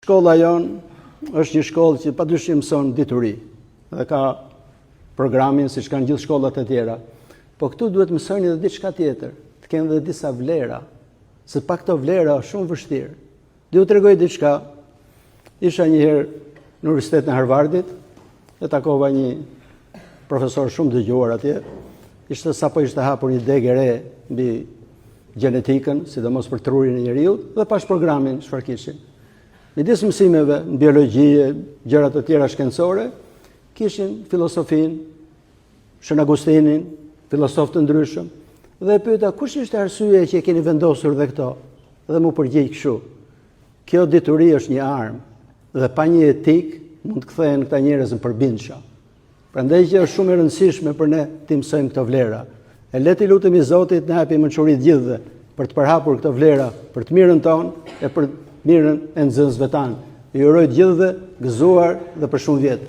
Shkolla jonë është një shkollë që padyshim mëson dituri dhe ka programin siç kanë gjithë shkollat e tjera. Po këtu duhet mësoni edhe diçka tjetër, të kenë edhe disa vlera, se pa këto vlera është shumë vështirë. Ju tregoj diçka. Isha një herë në Universitetin e Harvardit e takova një profesor shumë dëgjuar atje. Sapo ishte hapur një degë e re mbi gjenetikën, sidomos për trurin e njerëzit, dhe pas programin çfarë kishin. Midis mësimeve në biologji, gjëra të tjera shkencore, kishin filosofin, Shën Agustinin, filosofë të ndryshëm, dhe e pyeta kush ishte arsyeja që e keni vendosur dhe këto? Dhe mu përgjigj kështu. Kjo dituri është një armë dhe pa një etik mund të kthehen këta njerëz në përbindshë. Prandaj që është shumë e rëndësishme për ne të mësojmë këto vlera. E le të lutemi Zotit na japi mençuri të gjithëve për të përhapur këto vlera për të mirën tonë e për mirën e nxënësve tanë. Ju uroj të gjithëve gëzuar dhe për shumë vjet.